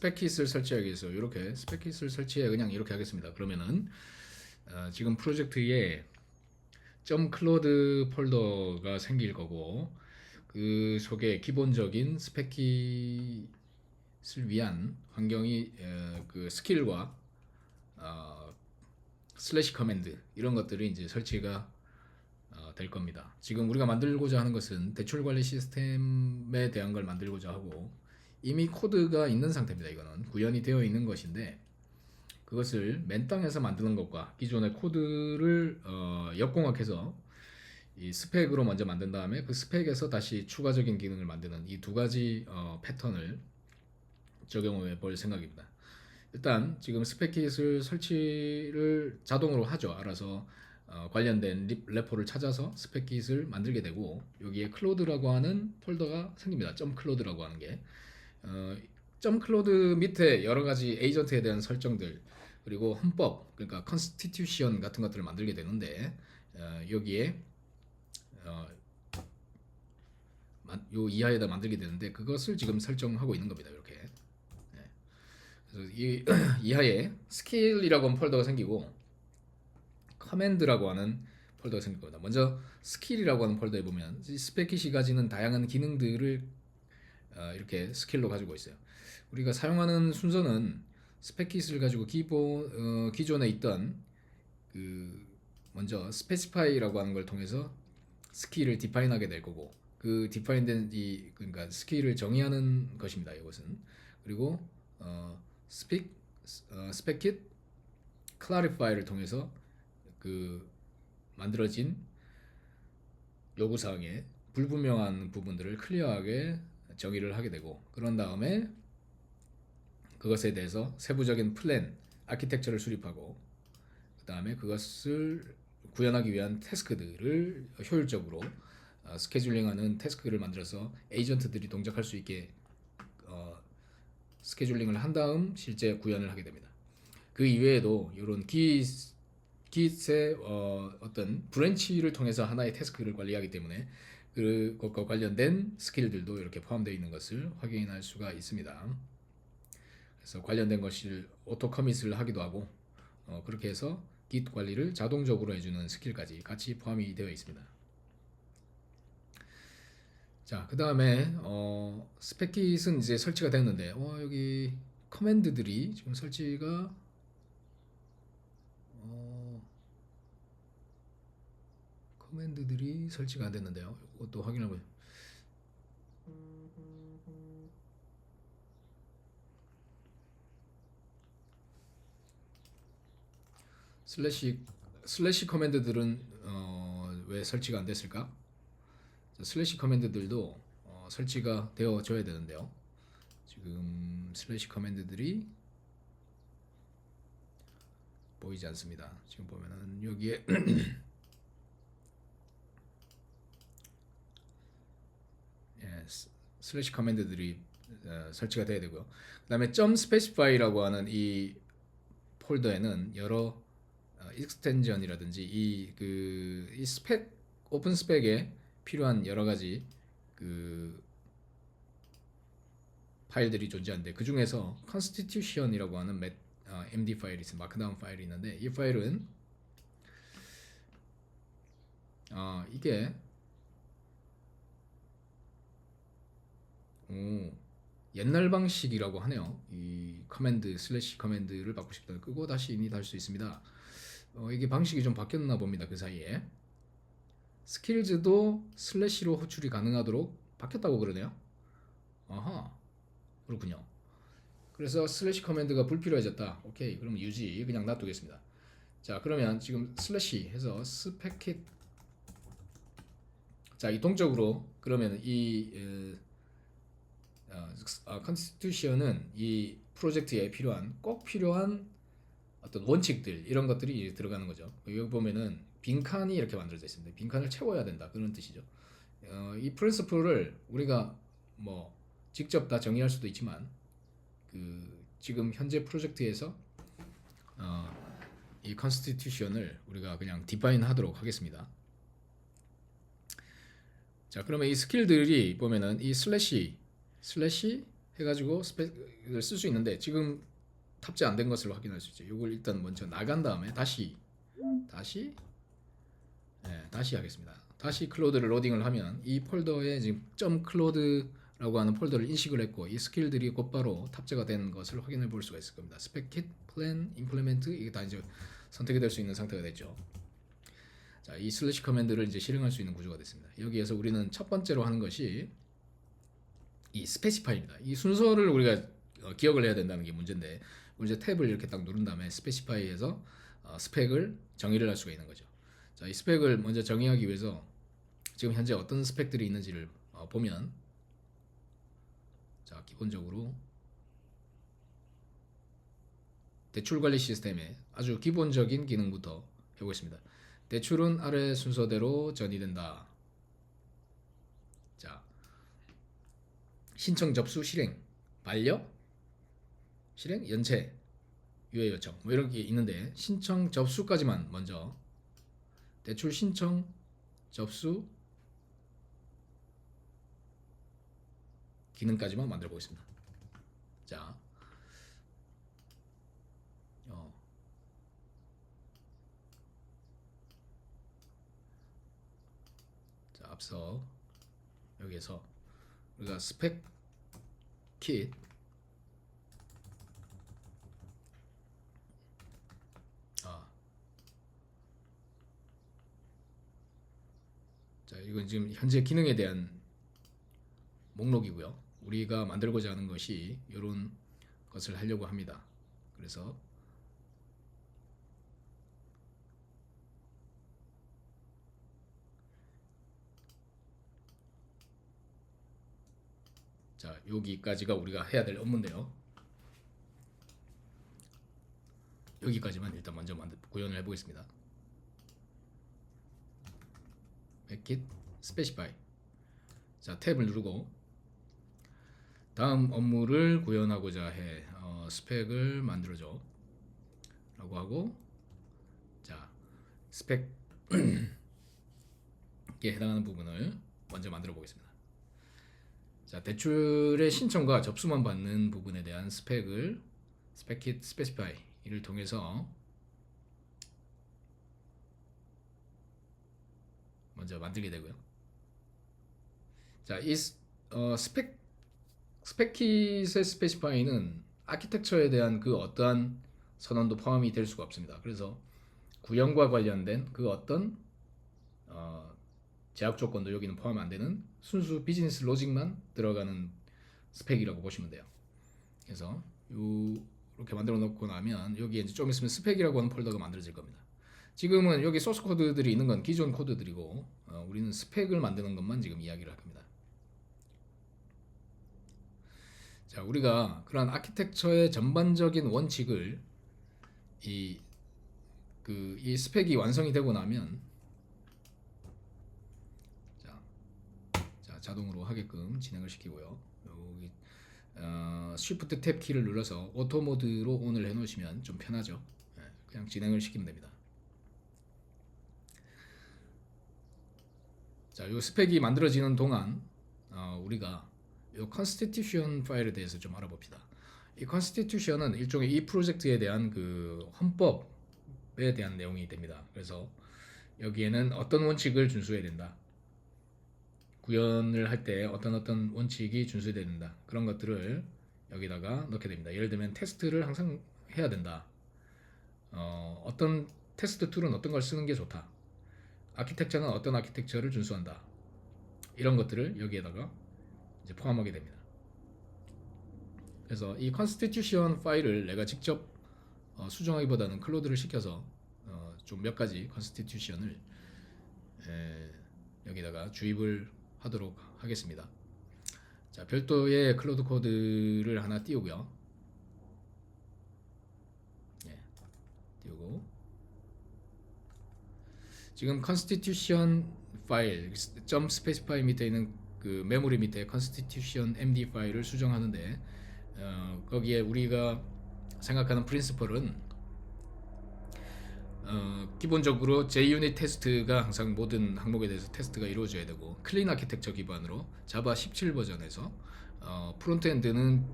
스펙킷을 설치하기 위해서 이렇게 스펙킷을 설치해 그냥 이렇게 하겠습니다. 그러면은 지금 프로젝트에 .클로드 폴더가 생길 거고 그 속에 기본적인 스펙킷을 위한 환경이 그 스킬과 슬래시 커맨드 이런 것들이 이제 설치가 될 겁니다. 지금 우리가 만들고자 하는 것은 대출 관리 시스템에 대한 걸 만들고자 하고 이미 코드가 있는 상태입니다. 이거는 구현이 되어 있는 것인데 그것을 맨땅에서 만드는 것과 기존의 코드를 역공학해서 이 스펙으로 먼저 만든 다음에 그 스펙에서 다시 추가적인 기능을 만드는 이 두 가지 패턴을 적용해 볼 생각입니다. 일단 지금 스펙킷을 설치를 자동으로 하죠. 알아서 관련된 레포를 찾아서 스펙킷을 만들게 되고 여기에 클로드라고 하는 폴더가 생깁니다. .클로드라고 하는 게 .클로드 밑에 여러 가지 에이전트에 대한 설정들 그리고 헌법 그러니까 컨스티튜션 같은 것들을 만들게 되는데 여기에 요 이하에다 만들게 되는데 그것을 지금 설정하고 있는 겁니다. 이렇게. 그래서 이 이하에 스킬이라고 하는 폴더가 생기고 커맨드라고 하는 폴더가 생길 겁니다. 먼저 스킬이라고 하는 폴더에 보면 스펙킷이 가지는 다양한 기능들을 이렇게 스킬로 가지고 있어요. 우리가 사용하는 순서는 스펙킷을 가지고 기존에 있던 그 먼저 스페시파이라고 하는 걸 통해서 스킬을 디파인하게 될 거고 그 디파인된 그러니까 스킬을 정의하는 것입니다. 이것은 그리고 스펙킷 클래리파이를 통해서 그 만들어진 요구사항의 불분명한 부분들을 클리어하게 정의를 하게 되고 그런 다음에 그것에 대해서 세부적인 플랜, 아키텍처를 수립하고 그 다음에 그것을 구현하기 위한 태스크들을 효율적으로 스케줄링하는 태스크를 만들어서 에이전트들이 동작할 수 있게 스케줄링을 한 다음 실제 구현을 하게 됩니다. 그 이외에도 이런 Git의 어떤 브랜치를 통해서 하나의 태스크를 관리하기 때문에 그것과 관련된 스킬들도 이렇게 포함되어 있는 것을 확인할 수가 있습니다. 그래서 관련된 것을 오토 커밋을 하기도 하고 그렇게 해서 Git 관리를 자동적으로 해주는 스킬까지 같이 포함이 되어 있습니다. 자, 그 다음에 스펙킷은 이제 설치가 됐는데 여기 커맨드들이 지금 설치가 커맨드들이 설치가 안 됐는데요. 이것도 확인해 보죠. 슬래시 커맨드들은 왜 설치가 안 됐을까? 슬래시 커맨드들도 설치가 되어져야 되는데요. 지금 슬래시 커맨드들이 보이지 않습니다. 지금 보면은 여기에 예, 슬래시 커맨드들이 설치가 돼야 되고요. 그 다음에 .specify라고 하는 이 폴더에는 여러 익스텐전이라든지 이 스펙 오픈 스펙에 필요한 여러 가지 그 파일들이 존재하는데 그 중에서 constitution이라고 하는 MD 파일이 있어요. 마크다운 파일이 있는데 이 파일은 이게 옛날 방식이라고 하네요. 이 커맨드 슬래시 커맨드를 받고 싶다 끄고 다시 이닛 할 수 있습니다. 이게 방식이 좀 바뀌었나 봅니다. 그 사이에 스킬즈도 슬래시로 호출이 가능하도록 바뀌었다고 그러네요. 아하, 그렇군요. 그래서 슬래시 커맨드가 불필요해졌다. 오케이, 그럼 유지 그냥 놔두겠습니다. 자, 그러면 지금 슬래시 해서 스펙킷 자, 이 동적으로 그러면 이 컨스티튜션은 이 프로젝트에 꼭 필요한 어떤 원칙들 이런 것들이 들어가는 거죠. 여기 보면은 빈칸이 이렇게 만들어져 있습니다. 빈칸을 채워야 된다 그런 뜻이죠. 이 프린시플을 우리가 뭐 직접 다 정의할 수도 있지만 지금 현재 프로젝트에서 이 컨스티튜션을 우리가 그냥 디파인 하도록 하겠습니다. 자, 그러면 이 스킬들이 보면은 이 슬래시 해가지고 스펙을 쓸 수 있는데 지금 탑재 안 된 것을 확인할 수 있죠. 이걸 일단 먼저 나간 다음에 다시 하겠습니다. 다시 클로드를 로딩을 하면 이 폴더에 지금 .클로드라고 하는 폴더를 인식을 했고 이 스킬들이 곧바로 탑재가 된 것을 확인해 볼 수가 있을 겁니다. 스펙 킷, 플랜, 임플리멘트 이게 다 이제 선택이 될 수 있는 상태가 됐죠. 자, 이 슬래시 커맨드를 이제 실행할 수 있는 구조가 됐습니다. 여기에서 우리는 첫 번째로 하는 것이 이 스페시파이입니다. 이 순서를 우리가 기억을 해야 된다는 게 문제인데 이제 탭을 이렇게 딱 누른 다음에 스페시파이에서 스펙을 정의를 할 수가 있는 거죠. 자, 이 스펙을 먼저 정의하기 위해서 지금 현재 어떤 스펙들이 있는지를 보면 자, 기본적으로 대출 관리 시스템의 아주 기본적인 기능부터 해보겠습니다. 대출은 아래 순서대로 전이된다. 자, 신청, 접수, 실행, 반려, 실행, 연체, 유예 요청 뭐 이런 게 있는데 신청, 접수까지만 먼저 대출 신청, 접수 기능까지만 만들어 보겠습니다. 자, 앞서 여기에서 우리가 스펙 킷 자, 이건 지금 현재 기능에 대한 목록이고요. 우리가 만들고자 하는 것이 이런 것을 하려고 합니다. 그래서 자, 여기까지가 우리가 해야 될 업무인데요. 여기까지만 일단 먼저 구현을 해보겠습니다. 백킷 스페시파이. 자, 탭을 누르고 다음 업무를 구현하고자 해 스펙을 만들어줘 라고 하고 자, 스펙에 해당하는 부분을 먼저 만들어 보겠습니다. 자, 대출의 신청과 접수만 받는 부분에 대한 스펙을 스펙킷 스페시파이를 통해서 먼저 만들게 되고요. 자, 이 스펙킷의 스페시파이는 아키텍처에 대한 그 어떠한 선언도 포함이 될 수가 없습니다. 그래서 구형과 관련된 그 어떤 제약 조건도 여기는 포함 안 되는 순수 비즈니스 로직만 들어가는 스펙이라고 보시면 돼요. 그래서 이렇게 만들어 놓고 나면 여기에 이제 좀 있으면 스펙이라고 하는 폴더가 만들어질 겁니다. 지금은 여기 소스 코드들이 있는 건 기존 코드들이고 우리는 스펙을 만드는 것만 지금 이야기를 할 겁니다. 자, 우리가 그런 아키텍처의 전반적인 원칙을 이 스펙이 완성이 되고 나면 자, 자동으로 하게끔 진행을 시키고요. 여기 Shift 탭 키를 눌러서 오토 모드로 온을 해 놓으시면 좀 편하죠. 그냥 진행을 시키면 됩니다. 자, 이 스펙이 만들어지는 동안 우리가 이 constitution 파일에 대해서 좀 알아봅시다. 이 constitution은 일종의 이 프로젝트에 대한 그 헌법에 대한 내용이 됩니다. 그래서 여기에는 어떤 원칙을 준수해야 된다. 구현을 할 때 어떤 원칙이 준수돼야 된다. 그런 것들을 여기다가 넣게 됩니다. 예를 들면 테스트를 항상 해야 된다. 어떤 테스트 툴은 어떤 걸 쓰는 게 좋다. 아키텍처는 어떤 아키텍처를 준수한다. 이런 것들을 여기에다가 이제 포함하게 됩니다. 그래서 이 constitution 파일을 내가 직접 수정하기보다는 클로드를 시켜서 좀 몇 가지 constitution을 여기다가 주입을 하도록 하겠습니다. 자, 별도의 클로드 코드를 하나 띄우고요. 띄우고 지금 constitution 파일 .specify 밑에 있는 그 메모리 밑에 constitution md 파일을 수정하는데 거기에 우리가 생각하는 프린시플은 기본적으로 JUnit 테스트가 항상 모든 항목에 대해서 테스트가 이루어져야 되고 클린 아키텍처 기반으로 자바 17 버전에서 프론트엔드는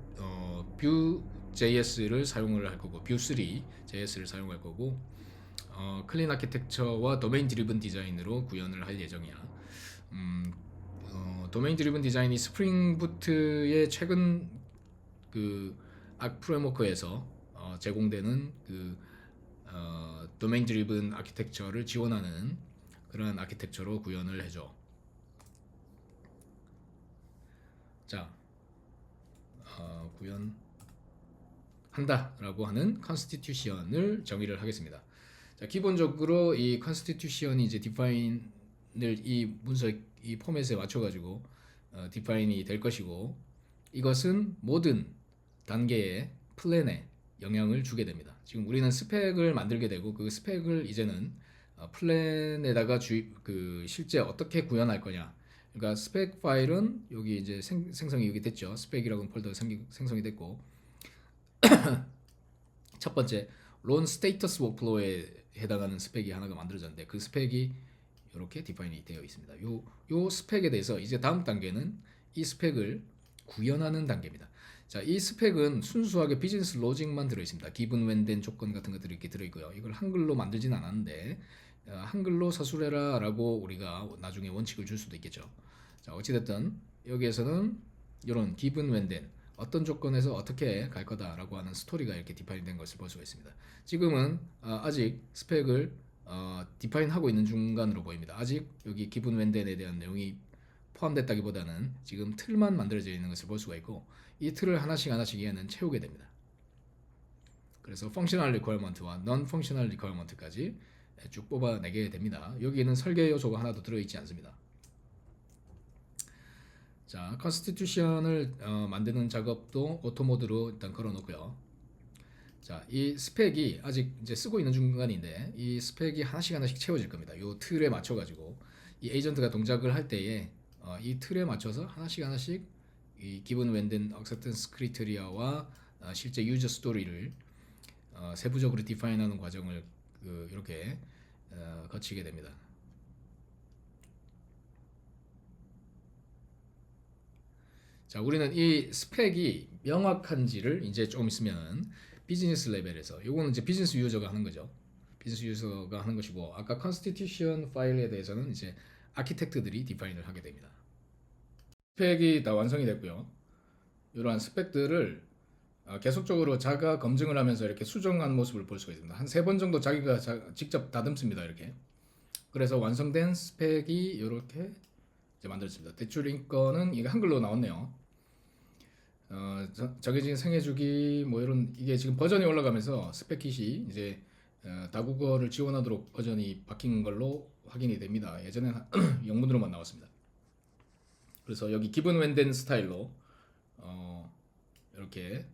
Vue.js를 사용을 할 거고 Vue3 JS를 사용할 거고 클린 아키텍처와 도메인 드리븐 디자인으로 구현을 할 예정이야. 도메인 드리븐 디자인이 스프링 부트의 최근 그 프레임워크에서 제공되는 그 도메인 드리븐 아키텍처를 지원하는 그런 아키텍처로 구현을 해줘. 자, 구현한다라고 하는 컨스티튜션을 정의를 하겠습니다. 자, 기본적으로 이 컨스티튜션이 이제 디파인을 이 문서 이 포맷에 맞춰가지고 디파인이 될 것이고, 이것은 모든 단계의 플랜에 영향을 주게 됩니다. 지금 우리는 스펙을 만들게 되고 그 스펙을 이제는 플랜에다가 실제 어떻게 구현할 거냐. 그러니까 스펙 파일은 여기 이제 생성이 여기 됐죠. 스펙이라는 폴더 생성이 됐고, 첫 번째 론 스테이터스 워크플로우에 해당하는 스펙이 하나가 만들어졌는데 그 스펙이 이렇게 디파인이 되어 있습니다. 요 스펙에 대해서 이제 다음 단계는 이 스펙을 구현하는 단계입니다. 자, 이 스펙은 순수하게 비즈니스 로직만 들어 있습니다. 기본 웬된 조건 같은 것들이 이렇게 들어 있고요. 이걸 한글로 만들진 않았는데 한글로 서술해라라고 우리가 나중에 원칙을 줄 수도 있겠죠. 자, 어찌됐든 여기에서는 이런 기본 웬된 어떤 조건에서 어떻게 갈 거다라고 하는 스토리가 이렇게 디파인된 것을 볼 수가 있습니다. 지금은 아직 스펙을 디파인하고 있는 중간으로 보입니다. 아직 여기 기본 웬덴에 대한 내용이 포함됐다기보다는 지금 틀만 만들어져 있는 것을 볼 수가 있고, 이 틀을 하나씩 얘는 채우게 됩니다. 그래서 펑셔널 리퀘어먼트와 non 펑셔널 리퀘어먼트까지 쭉 뽑아내게 됩니다. 여기에는 설계 요소가 하나도 들어있지 않습니다. 자, 컨스티튜션을 만드는 작업도 오토 모드로 일단 걸어놓고요. 자, 이 스펙이 아직 이제 쓰고 있는 중간인데 이 스펙이 하나씩 채워질 겁니다. 이 틀에 맞춰가지고 이 에이전트가 동작을 할 때에 이 틀에 맞춰서 하나씩 이 기본 웬든 액셉턴스 크리테리아와 실제 유저 스토리를 세부적으로 디파인하는 과정을 이렇게 거치게 됩니다. 자, 우리는 이 스펙이 명확한지를 이제 좀 있으면 비즈니스 레벨에서, 요거는 이제 비즈니스 유저가 하는 거죠. 비즈니스 유저가 하는 것이고, 아까 컨스티튜션 파일에 대해서는 이제 아키텍트들이 디파인을 하게 됩니다. 스펙이 다 완성이 됐고요. 이러한 스펙들을 계속적으로 자가 검증을 하면서 이렇게 수정한 모습을 볼 수가 있습니다. 한 3번 정도 자기가 직접 다듬습니다. 이렇게. 그래서 완성된 스펙이 이렇게 이제 만들어집니다. 대출 인건은 이게 한글로 나왔네요. 정해진 생애주기 뭐 이런, 이게 지금 버전이 올라가면서 스펙킷이 이제 다국어를 지원하도록 버전이 바뀐 걸로 확인이 됩니다. 예전에는 영문으로만 나왔습니다. 그래서 여기 기본 웬된 스타일로 이렇게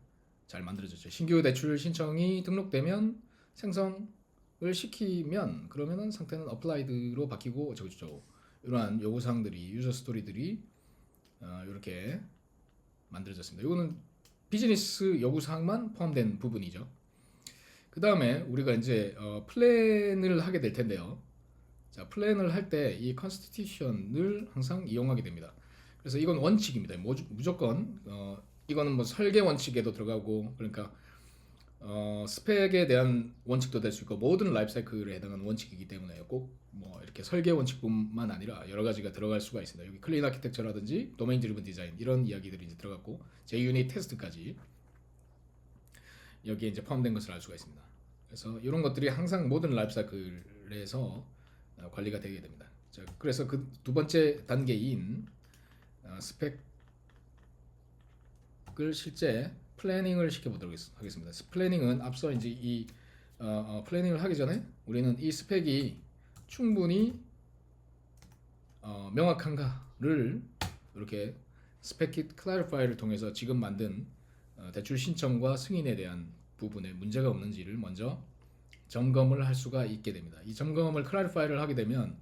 잘 만들어졌죠. 신규 대출 신청이 등록되면 생성을 시키면 그러면은 상태는 어플라이드로 바뀌고 어쩌고저쩌고, 이러한 요구사항들이, 유저 스토리들이 이렇게 만들어졌습니다. 이거는 비즈니스 요구사항만 포함된 부분이죠. 그 다음에 우리가 이제 플랜을 하게 될 텐데요. 자, 플랜을 할 때 이 컨스티튜션을 항상 이용하게 됩니다. 그래서 이건 원칙입니다. 무조건 이거는 뭐 설계 원칙에도 들어가고, 그러니까 스펙에 대한 원칙도 될 수 있고 모든 라이프 사이클에 해당하는 원칙이기 때문에 꼭 뭐 이렇게 설계 원칙뿐만 아니라 여러 가지가 들어갈 수가 있습니다. 여기 클린 아키텍처라든지 도메인 드리븐 디자인 이런 이야기들이 이제 들어갔고, JUnit 테스트까지 여기에 이제 포함된 것을 알 수가 있습니다. 그래서 이런 것들이 항상 모든 라이프 사이클에서 관리가 되게 됩니다. 자, 그래서 그 두 번째 단계인 스펙을 실제 플래닝을 시켜보도록 하겠습니다. 플래닝은 앞서 이제 이 플래닝을 하기 전에 우리는 이 스펙이 충분히 명확한가를 이렇게 스펙킷 클래리파이를 통해서 지금 만든 대출 신청과 승인에 대한 부분에 문제가 없는지를 먼저 점검을 할 수가 있게 됩니다. 이 점검을 클래리파이를 하게 되면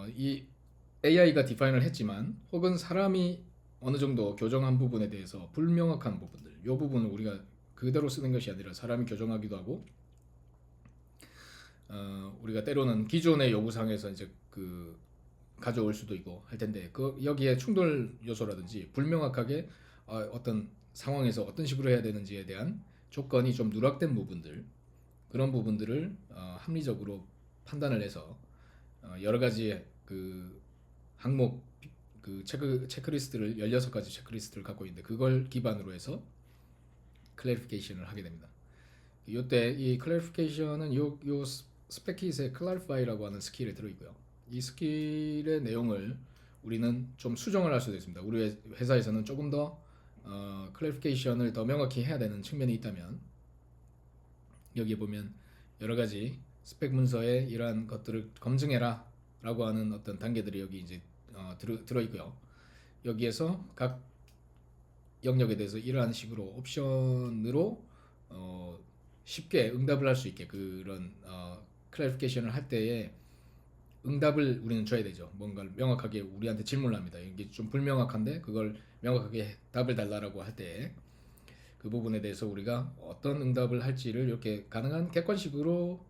이 AI가 디파인을 했지만 혹은 사람이 어느 정도 교정한 부분에 대해서 불명확한 부분들, 이 부분을 우리가 그대로 쓰는 것이 아니라 사람이 교정하기도 하고, 우리가 때로는 기존의 요구사항에서 이제 가져올 수도 있고 할 텐데, 여기에 충돌 요소라든지 불명확하게 어떤 상황에서 어떤 식으로 해야 되는지에 대한 조건이 좀 누락된 부분들, 그런 부분들을 합리적으로 판단을 해서 여러 가지 그 항목 그 체크리스트를 16가지 체크리스트를 갖고 있는데 그걸 기반으로 해서 클래리피케이션을 하게 됩니다. 이때 이 클래리피케이션은 요 스펙킷의 clarify라고 하는 스킬에 들어 있고요. 이 스킬의 내용을 우리는 좀 수정을 할 수도 있습니다. 우리 회사에서는 조금 더 클래리피케이션을 더 명확히 해야 되는 측면이 있다면 여기에 보면 여러 가지 스펙 문서에 이러한 것들을 검증해라 라고 하는 어떤 단계들이 여기 이제 들어 있고요. 여기에서 각 영역에 대해서 이러한 식으로 옵션으로 쉽게 응답을 할 수 있게 그런 클래리피케이션을 할 때에 응답을 우리는 줘야 되죠. 뭔가를 명확하게 우리한테 질문을 합니다. 이게 좀 불명확한데 그걸 명확하게 답을 달라고 할 때 그 부분에 대해서 우리가 어떤 응답을 할지를 이렇게 가능한 객관식으로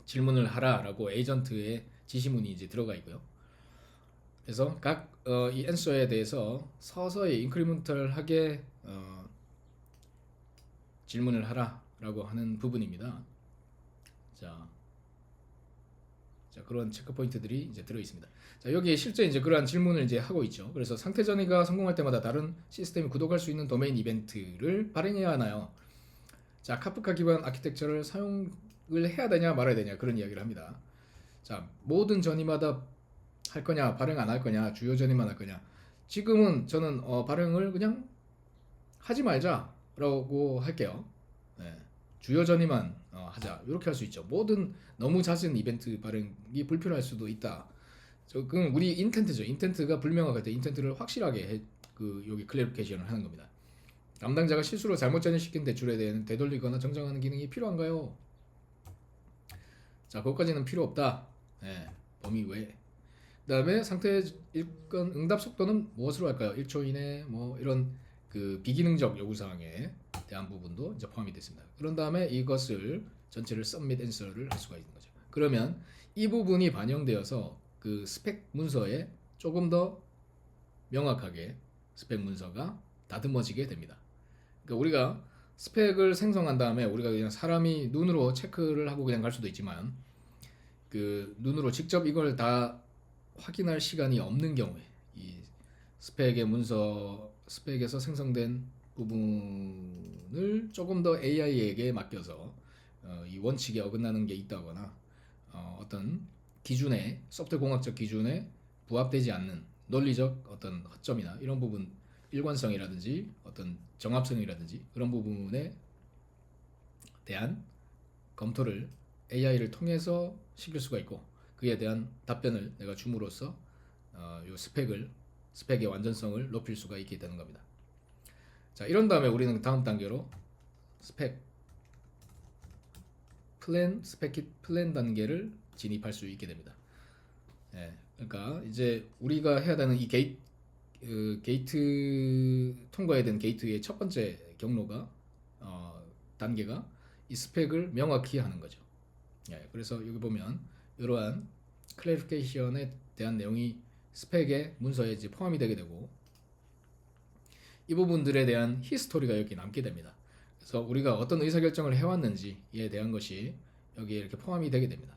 질문을 하라라고 에이전트의 지시문이 이제 들어가 있고요. 그래서 각 이 앤서에 대해서 서서히 인크리멘털하게 질문을 하라라고 하는 부분입니다. 자, 그런 체크 포인트들이 이제 들어 있습니다. 자, 여기에 실제 이제 그러한 질문을 이제 하고 있죠. 그래서 상태 전이가 성공할 때마다 다른 시스템이 구독할 수 있는 도메인 이벤트를 발행해야 하나요? 자, 카프카 기반 아키텍처를 사용을 해야 되냐 말아야 되냐 그런 이야기를 합니다. 자, 모든 전이마다 할 거냐 발행 안 할 거냐 주요 전이만 할 거냐. 지금은 저는 발행을 그냥 하지 말자라고 할게요. 네. 주요 전이만 하자 이렇게 할 수 있죠. 모든 너무 잦은 이벤트 발행이 불필요할 수도 있다. 그건 우리 인텐트죠. 인텐트가 불명확할 때 인텐트를 확실하게 여기 클래리피케이션을 하는 겁니다. 담당자가 실수로 잘못 전이시킨 대출에 대한 되돌리거나 정정하는 기능이 필요한가요? 자, 그것까지는 필요 없다. 네, 범위 외에. 그다음에 상태 일건 응답 속도는 무엇으로 할까요? 1초 이내 뭐 이런 그 비기능적 요구사항에 대한 부분도 이제 포함이 됐습니다. 그런 다음에 이것을 전체를 submit answer를 할 수가 있는 거죠. 그러면 이 부분이 반영되어서 그 스펙 문서에 조금 더 명확하게 스펙 문서가 다듬어지게 됩니다. 그러니까 우리가 스펙을 생성한 다음에 우리가 그냥 사람이 눈으로 체크를 하고 그냥 갈 수도 있지만 그 눈으로 직접 이걸 다 확인할 시간이 없는 경우에 이 스펙의 문서 스펙에서 생성된 부분을 조금 더 AI에게 맡겨서 이 원칙에 어긋나는 게 있다거나 어떤 기준에 소프트웨어 공학적 기준에 부합되지 않는 논리적 어떤 허점이나 이런 부분 일관성이라든지 어떤 정합성이라든지 그런 부분에 대한 검토를 AI를 통해서 시킬 수가 있고 그에 대한 답변을 내가 줌으로써 이 스펙의 완전성을 높일 수가 있게 되는 겁니다. 자, 이런 다음에 우리는 다음 단계로 스펙킷 플랜 단계를 진입할 수 있게 됩니다. 예, 그러니까 이제 우리가 해야 되는 이 게이트 통과해야 되는 게이트의 첫 번째 경로가 단계가 이 스펙을 명확히 하는 거죠. 예, 그래서 여기 보면 이러한 클래리피케이션에 대한 내용이 스펙의 문서에 이제 포함이 되게 되고 이 부분들에 대한 히스토리가 여기 남게 됩니다. 그래서 우리가 어떤 의사결정을 해왔는지에 대한 것이 여기에 이렇게 포함이 되게 됩니다.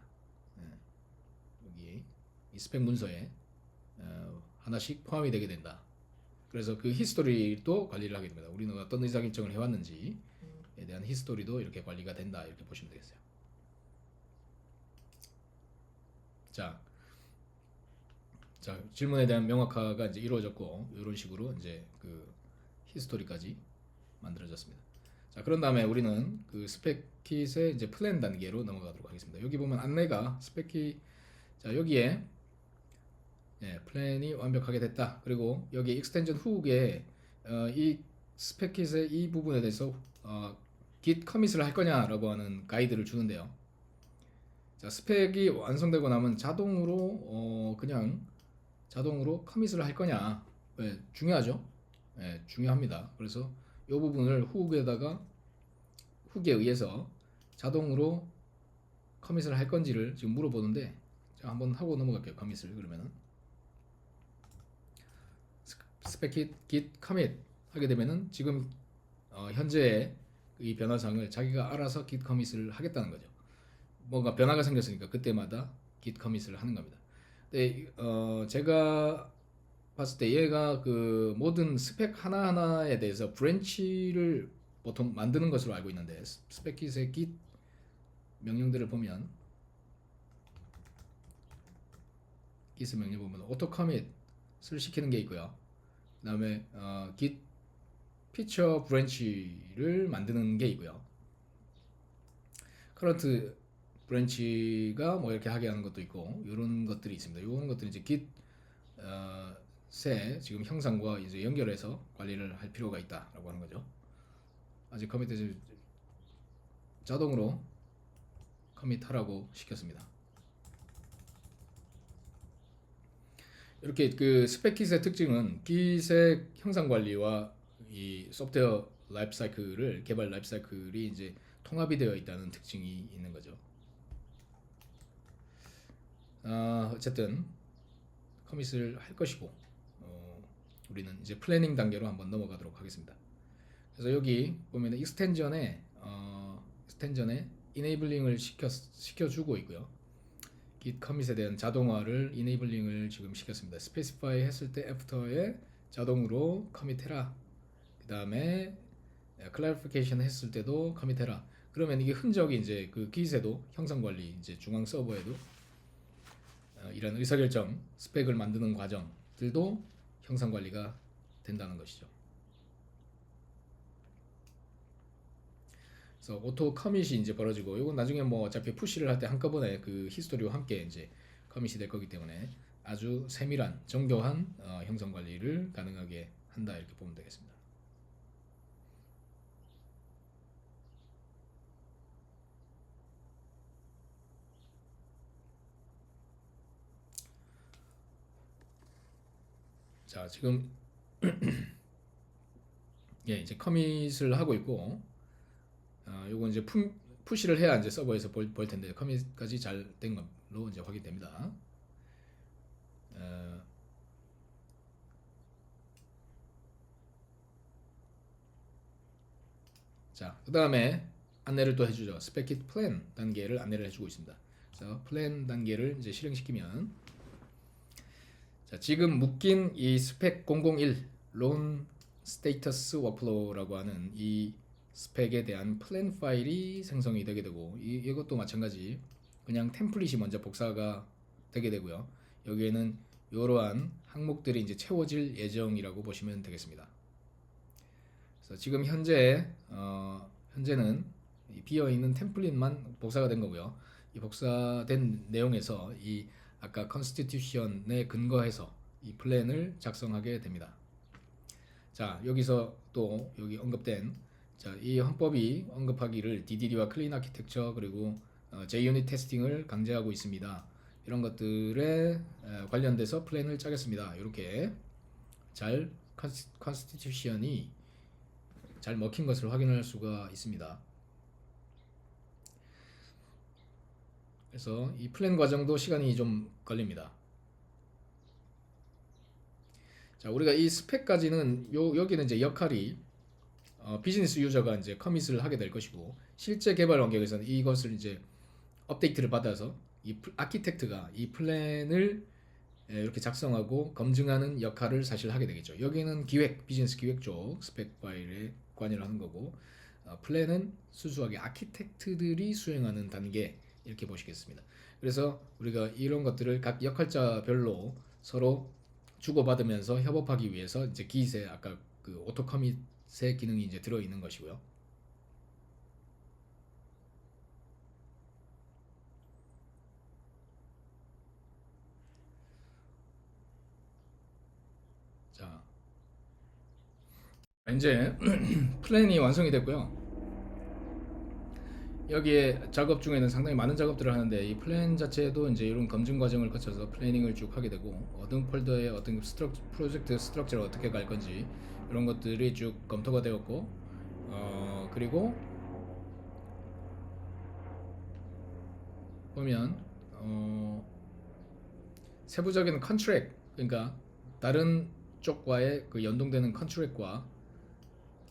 여기 이 스펙 문서에 하나씩 포함이 되게 된다. 그래서 그 히스토리도 관리를 하게 됩니다. 우리는 어떤 의사결정을 해왔는지에 대한 히스토리도 이렇게 관리가 된다. 이렇게 보시면 되겠어요. 자, 질문에 대한 명확화가 이제 이루어졌고 이런 식으로 이제 그 히스토리까지 만들어졌습니다. 자, 그런 다음에 우리는 그 스펙킷의 이제 플랜 단계로 넘어가도록 하겠습니다. 여기 보면 안내가 스펙킷 자, 여기에 플랜이 완벽하게 됐다. 그리고 여기 익스텐션 훅에 이 스펙킷의 이 부분에 대해서 git 커밋을 할 거냐라고 하는 가이드를 주는데요. 자, 스펙이 완성되고 나면 자동으로 그냥 자동으로 커밋을 할 거냐? 네, 중요하죠. 네, 중요합니다. 그래서 이 부분을 훅에 의해서 자동으로 커밋을 할 건지를 지금 물어보는데 자, 한번 하고 넘어갈게요. 커밋을 그러면은 스펙 git commit 하게 되면은 지금 현재의 이 변화사항을 자기가 알아서 git commit을 하겠다는 거죠. 뭔가 변화가 생겼으니까 그때마다 git commit을 하는 겁니다. 근데 제가 봤을 때 얘가 그 모든 스펙 하나하나에 대해서 브랜치를 보통 만드는 것으로 알고 있는데, 스펙 kit의 git 명령들을 보면 git 명령 보면 auto commit을 시키는 게 있고요. 그 다음에 git feature branch를 만드는 게 있고요. current branch가 뭐 이렇게 하게 하는 것도 있고 이런 것들이 있습니다. 이런 것들이 이제 git 새 지금 형상과 이제 연결해서 관리를 할 필요가 있다라고 하는 거죠. 아직 커밋 자동으로 커밋하라고 시켰습니다. 이렇게 그 스펙킷의 특징은 kit의 형상 관리와 이 소프트웨어 라이프 사이클을 개발 라이프 사이클이 이제 통합이 되어 있다는 특징이 있는 거죠. 어쨌든 커밋을 할 것이고 우리는 이제 플래닝 단계로 한번 넘어가도록 하겠습니다. 그래서 여기 보면 익스텐전에 이네이블링을 시켜주고 있고요. git commit에 대한 자동화를 이네이블링을 지금 시켰습니다. 스페시파이 했을 때 애프터에 자동으로 커밋해라. 그 다음에 클래리피케이션 했을 때도 커밋해라. 그러면 이게 흔적이 이제 그 git에도 형상 관리 이제 중앙 서버에도 이런 의사결정 스펙을 만드는 과정들도 형상 관리가 된다는 것이죠. 그래서 오토 커밋이 이제 벌어지고, 이건 나중에 뭐 어차피 푸시를 할 때 한꺼번에 그 히스토리와 함께 이제 커밋이 될 거기 때문에 아주 세밀한 정교한 형성 관리를 가능하게 한다 이렇게 보면 되겠습니다. 자, 지금 예, 이제 커밋을 하고 있고, 요거 이제 푸시를 해야 이제 서버에서 볼 텐데 커밋까지 잘 된 걸로 이제 확인됩니다. 자, 그 다음에 안내를 또 해주죠. 스펙킷 플랜 단계를 안내를 해주고 있습니다. 그래서 플랜 단계를 이제 실행시키면, 자, 지금 묶인 이 스펙 001 론 스테이터스 워크플로우라고 하는 이 스펙에 대한 플랜 파일이 생성이 되게 되고, 이것도 마찬가지 그냥 템플릿이 먼저 복사가 되게 되고요. 여기에는 이러한 항목들이 이제 채워질 예정이라고 보시면 되겠습니다. 그래서 지금 현재는 비어 있는 템플릿만 복사가 된 거고요. 이 복사된 내용에서 이 아까 컨스티튜션에 근거해서 이 플랜을 작성하게 됩니다. 자, 여기서 또 여기 언급된 이 헌법이 언급하기를 DDD와 클린 아키텍처 그리고 JUnit 테스팅을 강제하고 있습니다. 이런 것들에 관련돼서 플랜을 짜겠습니다. 이렇게 잘 컨스티튜션이 잘 먹힌 것을 확인할 수가 있습니다. 그래서 이 플랜 과정도 시간이 좀 걸립니다. 자, 우리가 이 스펙까지는 여기는 이제 역할이 비즈니스 유저가 이제 커밋을 하게 될 것이고, 실제 개발 환경에서는 이것을 이제 업데이트를 받아서 이 아키텍트가 이 플랜을 이렇게 작성하고 검증하는 역할을 사실 하게 되겠죠. 여기는 비즈니스 기획 쪽 스펙 파일에 관여를 하는 거고, 플랜은 순수하게 아키텍트들이 수행하는 단계 이렇게 보시겠습니다. 그래서 우리가 이런 것들을 각 역할자별로 서로 주고받으면서 협업하기 위해서 이제 기세 아까 그 오토 커밋의 기능이 이제 들어 있는 것이고요. 자, 이제 플랜이 완성이 됐고요. 여기에 작업 중에는 상당히 많은 작업들을 하는데, 이 플랜 자체도 이제 이런 검증 과정을 거쳐서 플래닝을 쭉 하게 되고, 어떤 폴더에 어떤 프로젝트 스트럭처를 어떻게 갈 건지 이런 것들이 쭉 검토가 되었고, 그리고 보면 세부적인 컨트랙, 그러니까 다른 쪽과의 그 연동되는 컨트랙과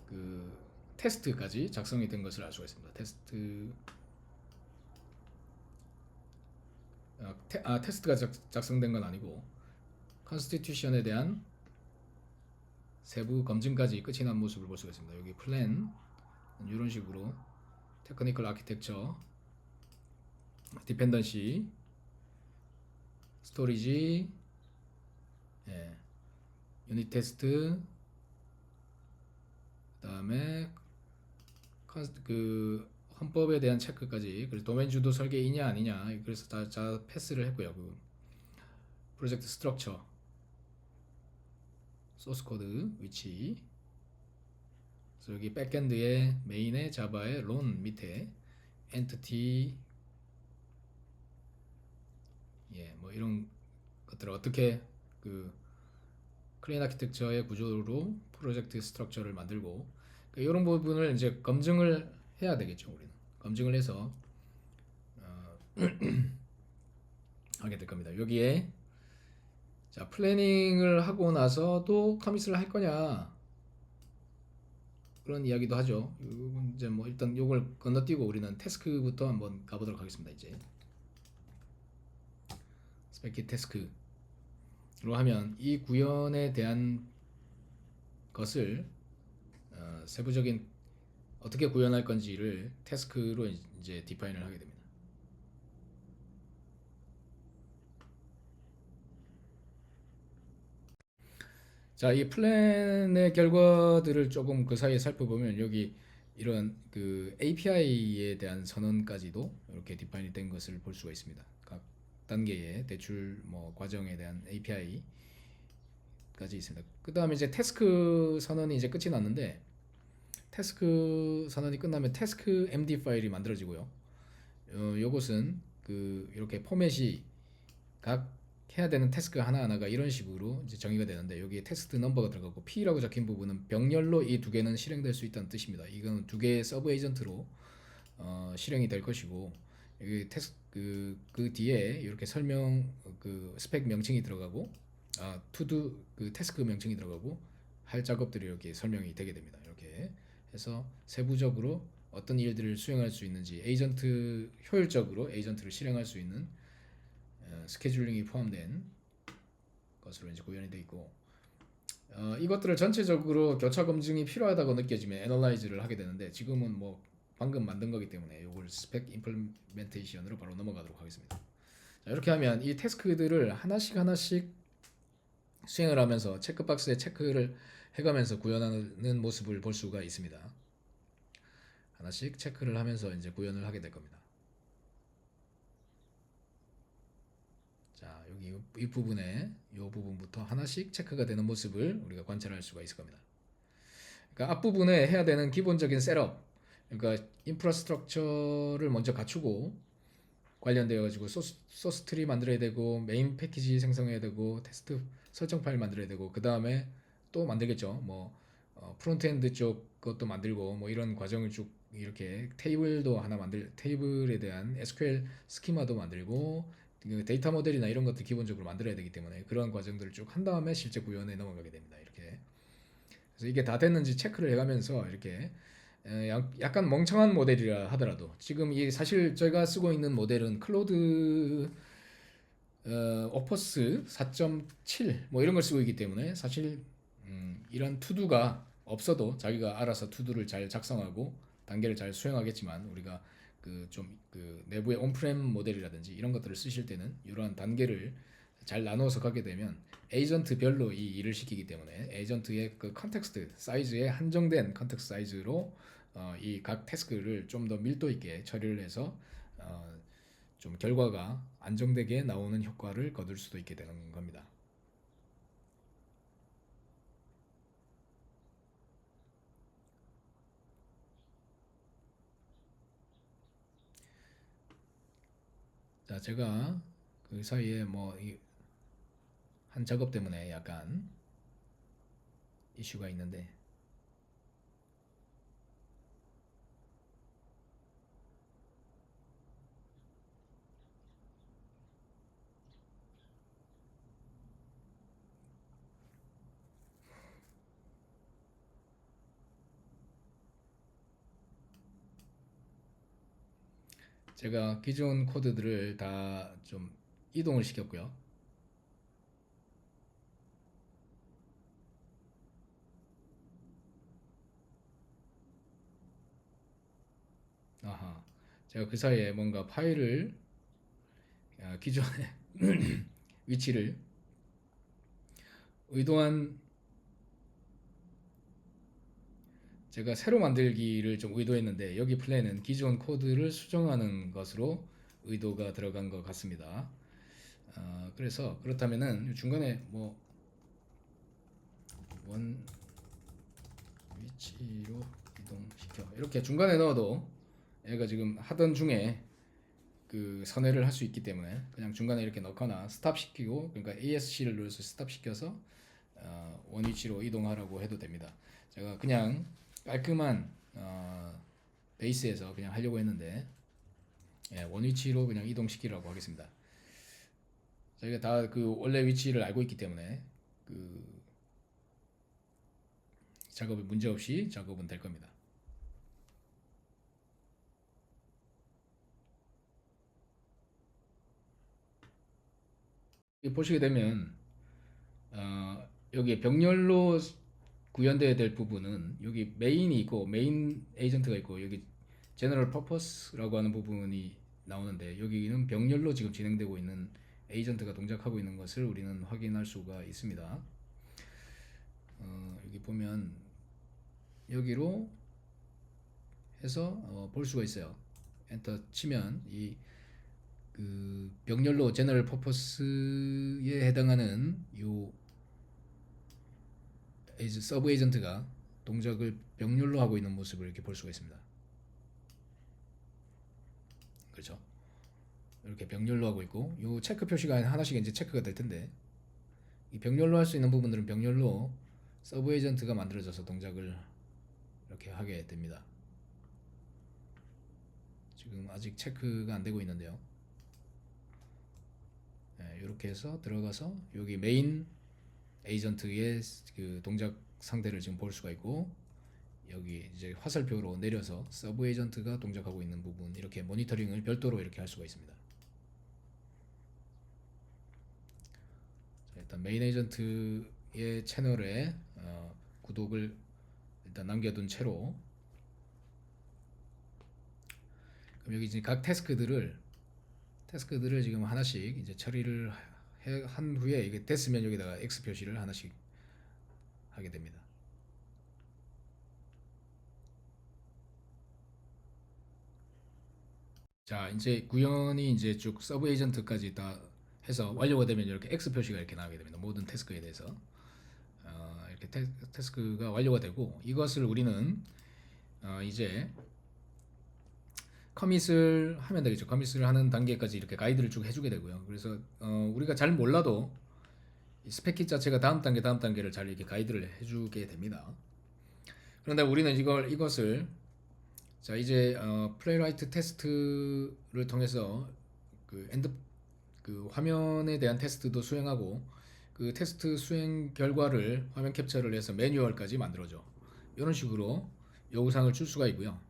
그 테스트까지 작성이 된 것을 알 수가 있습니다. 테스트가 작성된 건 아니고 컨스티튜션에 대한 세부 검증까지 끝이 난 모습을 볼 수가 있습니다. 여기 플랜 이런 식으로 테크니컬 아키텍처, 디펜던시, 스토리지, 예, 유닛 테스트, 그다음에 그 헌법에 대한 체크까지, 그리고 도메인 주도 설계이냐 아니냐, 그래서 다 패스를 했고요. 그 프로젝트 스트럭처, 소스 코드 위치, 그래서 여기 백엔드의 메인의 자바의 론 밑에 엔티티, 예, 뭐 이런 것들을 어떻게 그 클린 아키텍처의 구조로 프로젝트 스트럭처를 만들고, 그러니까 이런 부분을 이제 검증을 해야 되겠죠. 우리는 검증을 해서 하게 될 겁니다. 여기에 자, 플래닝을 하고 나서도 커밋을 할 거냐, 그런 이야기도 하죠. 이제 뭐 일단 요걸 건너뛰고 우리는 태스크부터 한번 가보도록 하겠습니다. 이제 스펙킷 태스크로 하면 이 구현에 대한 것을 세부적인 어떻게 구현할 건지를 태스크로 이제 디파인을 하게 됩니다. 자, 이 플랜의 결과들을 조금 그 사이에 살펴보면 여기 이런 그 API에 대한 선언까지도 이렇게 디파인이 된 것을 볼 수가 있습니다. 각 단계의 대출 뭐 과정에 대한 API까지 있습니다. 그 다음에 이제 태스크 선언이 이제 끝이 났는데, 태스크 선언이 끝나면 태스크 MD 파일이 만들어지고요. 요것은 그 이렇게 포맷이 각 해야 되는 태스크 하나하나가 이런 식으로 이제 정의가 되는데, 여기에 테스트 넘버가 들어가고 P라고 적힌 부분은 병렬로 이 두 개는 실행될 수 있다는 뜻입니다. 이건 두 개의 서브 에이전트로 실행이 될 것이고, 여기 그 뒤에 이렇게 설명 그 스펙 명칭이 들어가고, 투두 그 태스크 명칭이 들어가고, 할 작업들이 이렇게 설명이 되게 됩니다. 이렇게 해서 세부적으로 어떤 일들을 수행할 수 있는지, 에이전트 효율적으로 에이전트를 실행할 수 있는 스케줄링이 포함된 것으로 이제 구현이 되어 있고, 이것들을 전체적으로 교차 검증이 필요하다고 느껴지면 애널라이즈를 하게 되는데, 지금은 뭐 방금 만든 거기 때문에 이걸 스펙 임플리멘테이션으로 바로 넘어가도록 하겠습니다. 자, 이렇게 하면 이 태스크들을 하나씩 수행을 하면서 체크박스에 체크를 해가면서 구현하는 모습을 볼 수가 있습니다. 하나씩 체크를 하면서 이제 구현을 하게 될 겁니다. 자, 여기 이 부분에 이 부분부터 하나씩 체크가 되는 모습을 우리가 관찰할 수가 있을 겁니다. 그러니까 앞부분에 해야 되는 기본적인 셋업, 그러니까 인프라스트럭처를 먼저 갖추고, 관련되어 가지고 소스 트리 만들어야 되고, 메인 패키지 생성해야 되고, 테스트 설정 파일 만들어야 되고, 그 다음에 또 만들겠죠. 뭐 프론트엔드 쪽 것도 만들고, 뭐 이런 과정을 쭉 이렇게 테이블도 하나 테이블에 대한 SQL 스키마도 만들고, 데이터 모델이나 이런 것들 기본적으로 만들어야 되기 때문에 그런 과정들을 쭉 한 다음에 실제 구현에 넘어가게 됩니다. 이렇게. 그래서 이게 다 됐는지 체크를 해가면서 이렇게 약간 멍청한 모델이라 하더라도, 지금 이 사실 저희가 쓰고 있는 모델은 클로드 오퍼스 4.7 뭐 이런 걸 쓰고 있기 때문에, 사실 이런 투두가 없어도 자기가 알아서 투두를 잘 작성하고 단계를 잘 수행하겠지만, 우리가 그 내부의 온프렘 모델이라든지 이런 것들을 쓰실 때는 이러한 단계를 잘 나누어서 가게 되면 에이전트별로 이 일을 시키기 때문에 에이전트의 그 컨텍스트 사이즈에 한정된 컨텍스트 사이즈로 이 각 태스크를 좀 더 밀도 있게 처리를 해서 좀 결과가 안정되게 나오는 효과를 거둘 수도 있게 되는 겁니다. 자, 제가 그 사이에 뭐 한 작업 때문에 약간 이슈가 있는데, 제가 기존 코드들을 다 좀 이동을 시켰고요. 아하, 제가 그 사이에 뭔가 파일을 기존의 위치를 의도한 제가 새로 만들기를 좀 의도했는데 여기 플랜은 기존 코드를 수정하는 것으로 의도가 들어간 것 같습니다. 그래서 그렇다면은 중간에 뭐 원 위치로 이동시켜 이렇게 중간에 넣어도 얘가 지금 하던 중에 그 선회를 할 수 있기 때문에 그냥 중간에 이렇게 넣거나 스탑 시키고, 그러니까 ASC를 눌러서 스탑 시켜서 원 위치로 이동하라고 해도 됩니다. 제가 그냥 깔끔한 베이스에서 그냥 하려고 했는데 원 위치로 그냥 이동시키라고 하겠습니다. 저희가 다 그 원래 위치를 알고 있기 때문에 그 작업이 문제없이 작업은 될 겁니다. 보시게 되면 여기 병렬로 구현되어야 될 부분은 여기 메인이 있고 메인 에이전트가 있고 여기 제너럴 퍼포스라고 하는 부분이 나오는데 여기는 병렬로 지금 진행되고 있는 에이전트가 동작하고 있는 것을 우리는 확인할 수가 있습니다. 여기 보면 여기로 해서 볼 수가 있어요. 엔터 치면 이 그 병렬로 제너럴 퍼포스에 해당하는 요 서브 에이전트가 동작을 병렬로 하고 있는 모습을 이렇게 볼 수가 있습니다. 그렇죠? 이렇게 병렬로 하고 있고 요 체크 표시가 하나씩 이제 체크가 될 텐데 이 병렬로 할 수 있는 부분들은 병렬로 서브 에이전트가 만들어져서 동작을 이렇게 하게 됩니다. 지금 아직 체크가 안 되고 있는데요. 이렇게 해서 들어가서 여기 메인 에이전트의 그 동작 상태를 지금 볼 수가 있고 여기 이제 화살표로 내려서 서브 에이전트가 동작하고 있는 부분 이렇게 모니터링을 별도로 이렇게 할 수가 있습니다. 자, 일단 메인 에이전트의 채널에 구독을 일단 남겨둔 채로 그럼 여기 이제 각 태스크들을 지금 하나씩 이제 처리를 한 후에 이게 됐으면 여기다가 X 표시를 하나씩 하게 됩니다. 자, 이제 구현이 이제 쭉 서브 에이전트까지 다 해서 완료가 되면 이렇게 X 표시가 이렇게 나오게 됩니다. 모든 태스크에 대해서 이렇게 태스크가 완료가 되고 이것을 우리는 이제 커밋을 하면 되겠죠. 커밋을 하는 단계까지 이렇게 가이드를 쭉 해주게 되고요. 그래서 우리가 잘 몰라도 스펙킷 자체가 다음 단계를 잘 이렇게 가이드를 해주게 됩니다. 그런데 우리는 이것을 자 이제 플레이라이트 테스트를 통해서 그 화면에 대한 테스트도 수행하고 그 테스트 수행 결과를 화면 캡처를 해서 매뉴얼까지 만들어줘. 이런 식으로 요구사항을 줄 수가 있고요.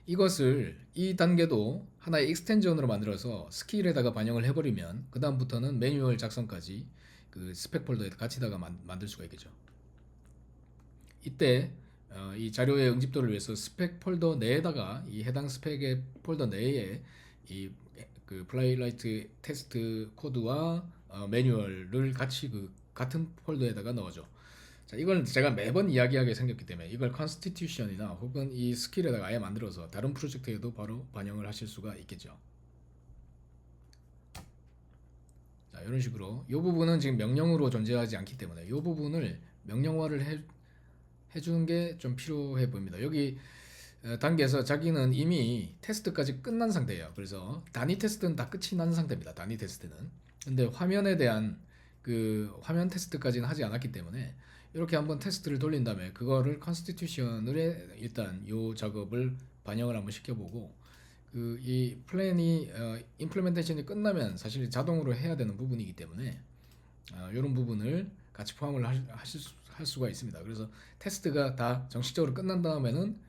이것을 이 단계도 하나의 익스텐전으로 만들어서 스킬에다가 반영을 해버리면 그 다음부터는 매뉴얼 작성까지 그 스펙 폴더에 같이다가 만들 수가 있겠죠. 이때 이 자료의 응집도를 위해서 스펙 폴더 내에다가 이 해당 스펙의 폴더 내에 이 그 플레이라이트 테스트 코드와 매뉴얼을 같이 그 같은 폴더에다가 넣어줘. 자, 이걸 제가 매번 이야기하게 생겼기 때문에 이걸 컨스티튜션이나 혹은 이 스킬에다가 아예 만들어서 다른 프로젝트에도 바로 반영을 하실 수가 있겠죠. 자, 이런 식으로 이 부분은 지금 명령으로 존재하지 않기 때문에 이 부분을 명령화를 해주는 게 좀 필요해 보입니다. 여기 단계에서 자기는 이미 테스트까지 끝난 상태예요. 그래서 단위 테스트는 다 끝이 난 상태입니다. 단위 테스트는. 근데 화면에 대한 그 화면 테스트까지는 하지 않았기 때문에 이렇게 한번 테스트를 돌린 다음에 그거를 컨스티튜션을 일단 요 작업을 반영을 한번 시켜보고 그 이 플랜이 임플리멘테이션이 끝나면 사실 자동으로 해야 되는 부분이기 때문에 이런 부분을 같이 포함을 할 수가 있습니다. 그래서 테스트가 다 정식적으로 끝난 다음에는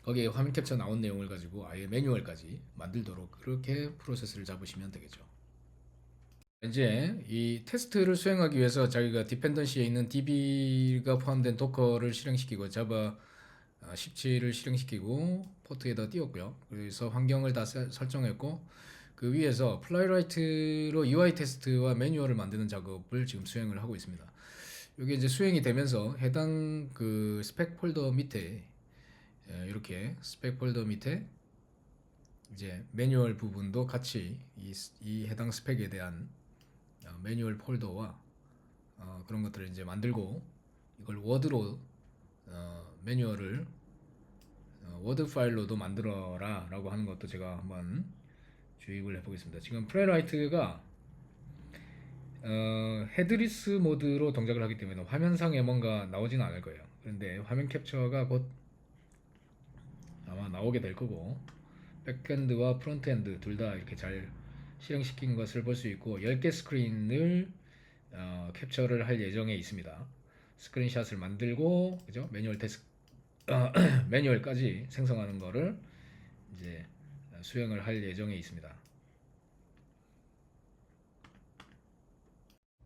거기에 화면 캡처 나온 내용을 가지고 아예 매뉴얼까지 만들도록 그렇게 프로세스를 잡으시면 되겠죠. 이제 이 테스트를 수행하기 위해서 자기가 디펜던시에 있는 DB가 포함된 도커를 실행시키고 자바 17을 실행시키고 포트에다 띄웠고요. 그래서 환경을 다 설정했고 그 위에서 플라이라이트로 UI 테스트와 매뉴얼을 만드는 작업을 지금 수행을 하고 있습니다. 이게 이제 수행이 되면서 해당 그 스펙 폴더 밑에 이렇게 스펙 폴더 밑에 이제 매뉴얼 부분도 같이 이 해당 스펙에 대한 매뉴얼 폴더와 그런 것들을 이제 만들고 이걸 워드로 매뉴얼을 워드 파일로도 만들어라 라고 하는 것도 제가 한번 주입을 해보겠습니다. 지금 플레이라이트가 헤드리스 모드로 동작을 하기 때문에 화면상에 뭔가 나오지는 않을 거예요. 그런데 화면 캡처가 곧 아마 나오게 될 거고 백엔드와 프론트엔드 둘 다 이렇게 잘 실행시킨 것을 볼 수 있고 10개 스크린을 캡처를 할 예정에 있습니다. 스크린샷을 만들고 그죠? 매뉴얼 테스트 매뉴얼까지 생성하는 거를 이제 수행을 할 예정에 있습니다.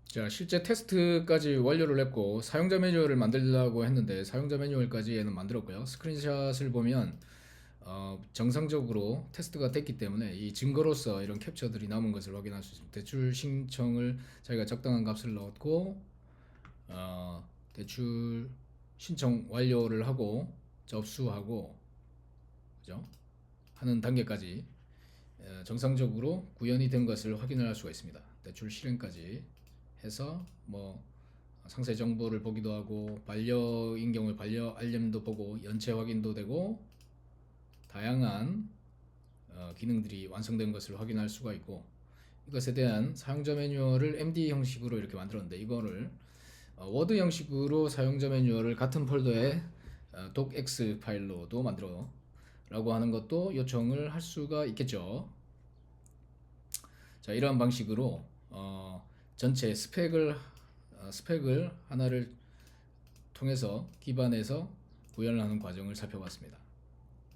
자, 실제 테스트까지 완료를 했고 사용자 매뉴얼을 만들려고 했는데 사용자 매뉴얼까지 얘는 만들었고요. 스크린샷을 보면 정상적으로 테스트가 됐기 때문에 이 증거로서 이런 캡처들이 남은 것을 확인할 수 있습니다. 대출 신청을 자기가 적당한 값을 넣었고 대출 신청 완료를 하고 접수하고 그죠? 하는 단계까지 정상적으로 구현이 된 것을 확인을 할 수가 있습니다. 대출 실행까지 해서 뭐 상세 정보를 보기도 하고 반려인 경우에 반려 알림도 보고 연체 확인도 되고 다양한 기능들이 완성된 것을 확인할 수가 있고 이것에 대한 사용자 매뉴얼을 MD 형식으로 이렇게 만들었는데 이거를 워드 형식으로 사용자 매뉴얼을 같은 폴더에 docx 파일로도 만들어 라고 하는 것도 요청을 할 수가 있겠죠. 자, 이러한 방식으로 전체 스펙을 하나를 통해서 기반해서 구현을 하는 과정을 살펴봤습니다.